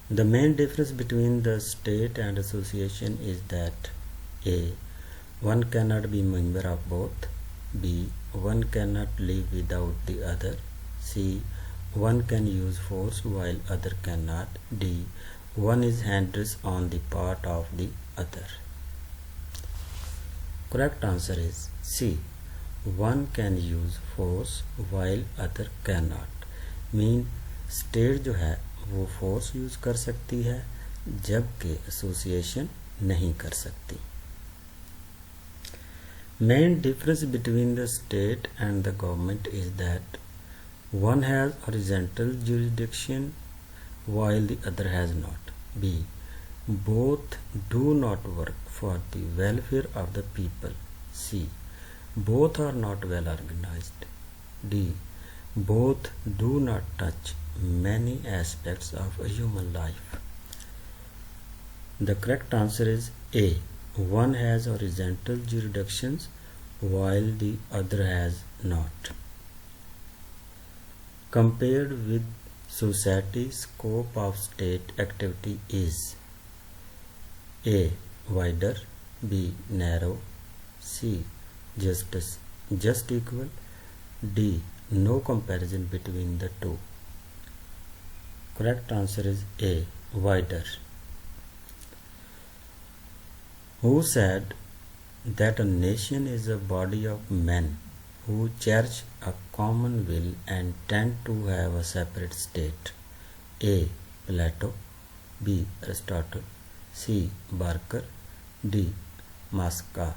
The main difference between the state and association is that A. One cannot be member of both. B. One cannot live without the other. C. One can use force while other cannot. D. One is hindrance on the part of the other. Correct answer is C. One can use force while other cannot. Mean state जो है वो force use कर सकती है जबकि association नहीं कर सकती. Main difference between the state and the government is that one has horizontal jurisdiction while the other has not. B. Both do not work for the welfare of the people. C. Both are not well organized. D. Both do not touch many aspects of a human life. The correct answer is A. One has horizontal jurisdictions while the other has not. Compared with society, scope of state activity is A. Wider. B. Narrow. C. Just equal. D. No comparison between the two. Correct answer is A. Wider. Who said that a nation is a body of men who cherish a common will and tend to have a separate state? A. Plato. B. Aristotle. C. Barker. D. Masca.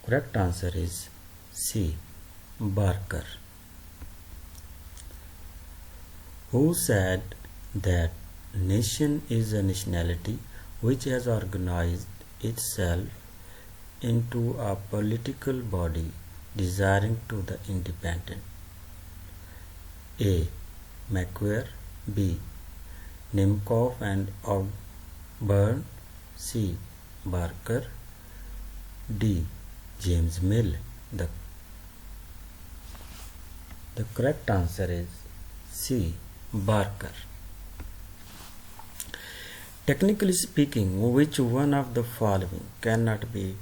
Correct answer is C. Barker. Who said that nation is a nationality which has organized itself into a political body desiring to the independent? A. Macquarie. B. Nimcoff and Auburn. C. Barker. D. James Mill. The correct answer is C. Barker. Technically speaking, which one of the following cannot be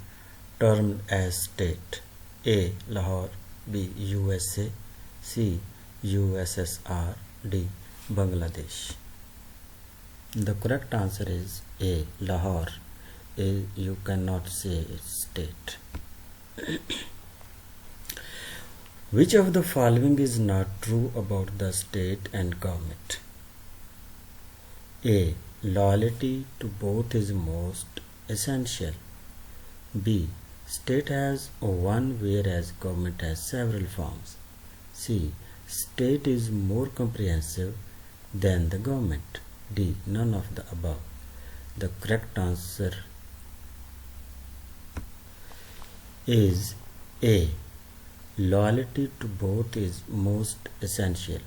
termed as state? A. Lahore. B. USA. C. USSR. D. Bangladesh. The correct answer is A. Lahore. A. You cannot say it's state. Which of the following is not true about the state and government? A. Loyalty to both is most essential. B. State has one whereas government has several forms. C. State is more comprehensive than the government. D. None of the above. The correct answer is A. Loyalty to both is most essential.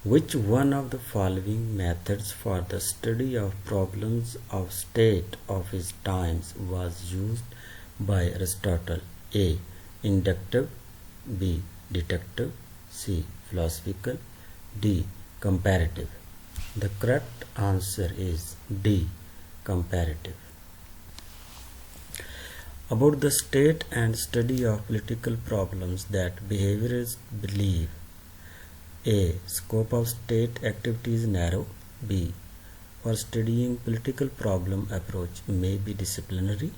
Which one of the following methods for the study of problems of state of his times was used by Aristotle? A. Inductive. B. Deductive. C. Philosophical. D. Comparative. The correct answer is D. Comparative. About the state and study of political problems that behaviorists believe. A. Scope of state activity is narrow. B. For studying political problem approach may be disciplinary.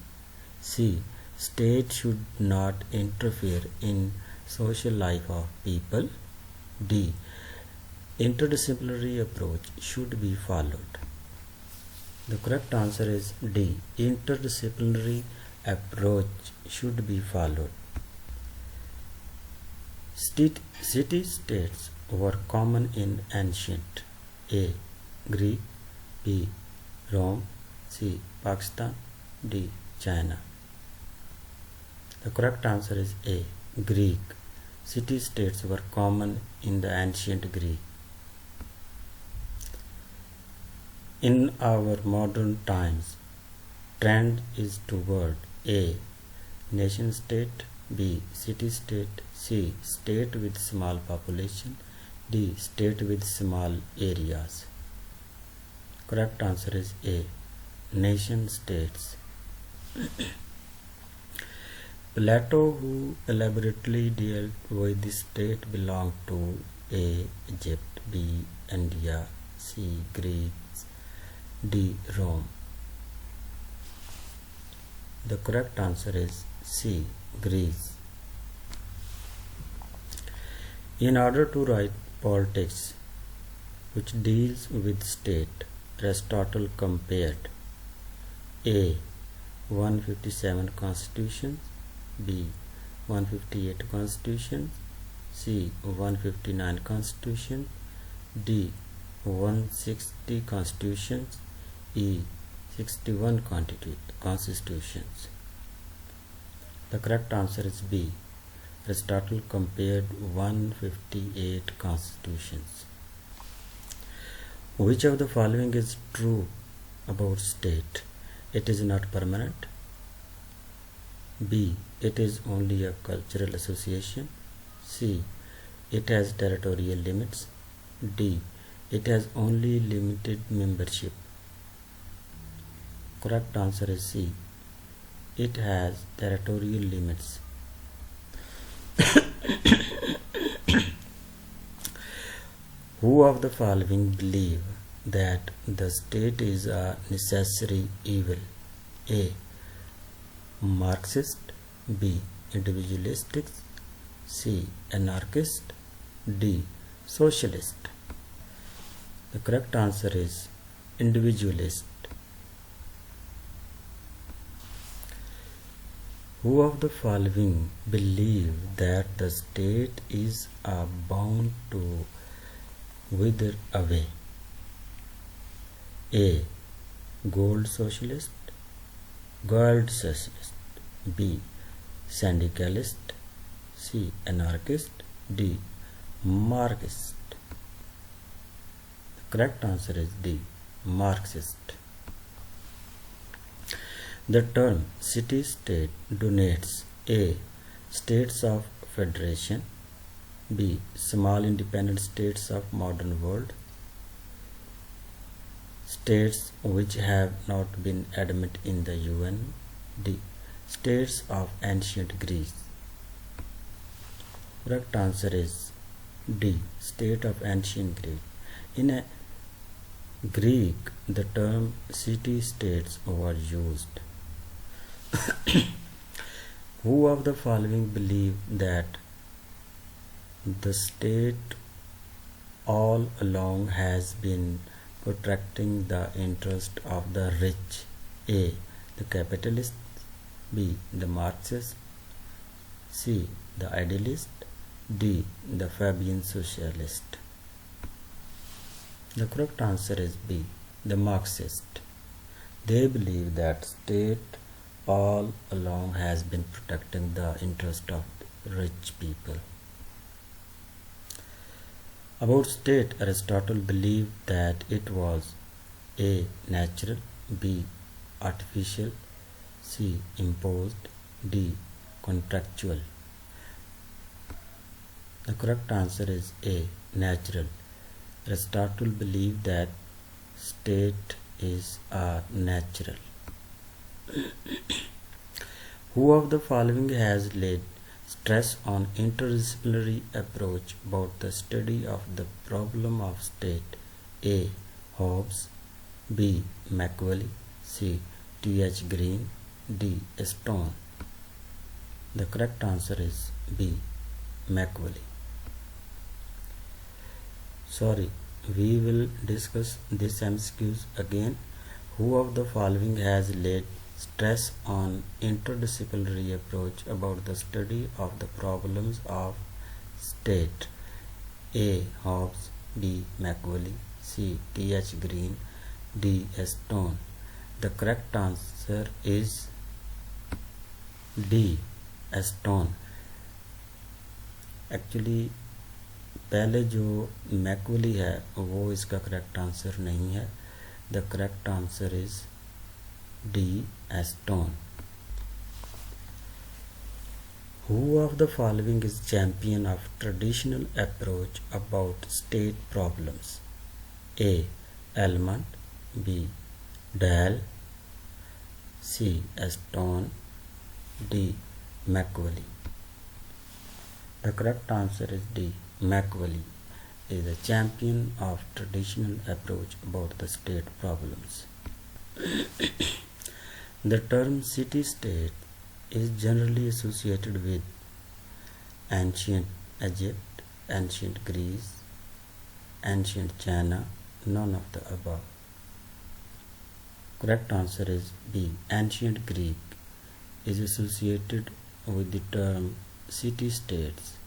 C. State should not interfere in social life of people. D. Interdisciplinary approach should be followed. The correct answer is D. Interdisciplinary approach should be followed. City-states were common in ancient. A. Greek. B. Rome. C. Pakistan. D. China. The correct answer is A. Greek. City-states were common in the ancient Greek. In our modern times, trend is toward A. Nation state. B. City state. C. State with small population. D. State with small areas. Correct answer is A. Nation states. Plato, who elaborately dealt with the state, belonged to A. Egypt, B. India, C. Greece, D. Rome. The correct answer is C. Greece. In order to write politics, which deals with state, Aristotle compared A. 157 constitutions, B. 158 constitutions, C. 159 constitutions, D. 160 constitutions, E. 61 constitutions. The correct answer is B. Aristotle compared 158 constitutions. Which of the following is true about state? It is not permanent. B. It is only a cultural association. C. It has territorial limits. D. It has only limited membership. Correct answer is C. It has territorial limits. Who of the following believe that the state is a necessary evil? A. Marxist, B. Individualistic, C. Anarchist, D. Socialist. The correct answer is individualist. Who of the following believe that the state is bound to wither away? A. Gold socialist, B. Syndicalist, C. Anarchist, D. Marxist. The correct answer is D. Marxist. The term city-state denotes A. States of federation, B. Small independent states of modern world, states which have not been admitted in the UN, D. States of ancient Greece. Correct answer is D. State of ancient Greece. In Greek, the term city-states were used. Who of the following believe that the state all along has been protecting the interest of the rich? A. The capitalist, B. The Marxist, C. The idealist, D. The Fabian socialist. The correct answer is B. The Marxist. They believe that state all along has been protecting the interest of rich people. About state, Aristotle believed that it was A. Natural, B. Artificial, C. Imposed, D. Contractual. The correct answer is A. Natural. Aristotle believed that state is natural. Who of the following has laid stress on interdisciplinary approach about the study of the problem of state? A. Hobbes, B. Machiavelli, C. T.H. Green, D. Stone. The correct answer is B. Machiavelli. Sorry, we will discuss this MCQs again. Who of the following has laid stress on interdisciplinary approach about the study of the problems of state? A. Hobbes, B. Machiavelli, C. T.H. Green, D. Stone. The correct answer is D. Stone. Actually पहले जो मैकवली है वो इसका correct answer नहीं है. The correct answer is D. Stone. Who of the following is champion of traditional approach about state problems? A. Elmont, B. Dahl, C. Aston, D. Macaulay. The correct answer is D. Macaulay is a champion of traditional approach about the state problems. The term city-state is generally associated with ancient Egypt, ancient Greece, ancient China, none of the above. Correct answer is B. Ancient Greek is associated with the term city-states.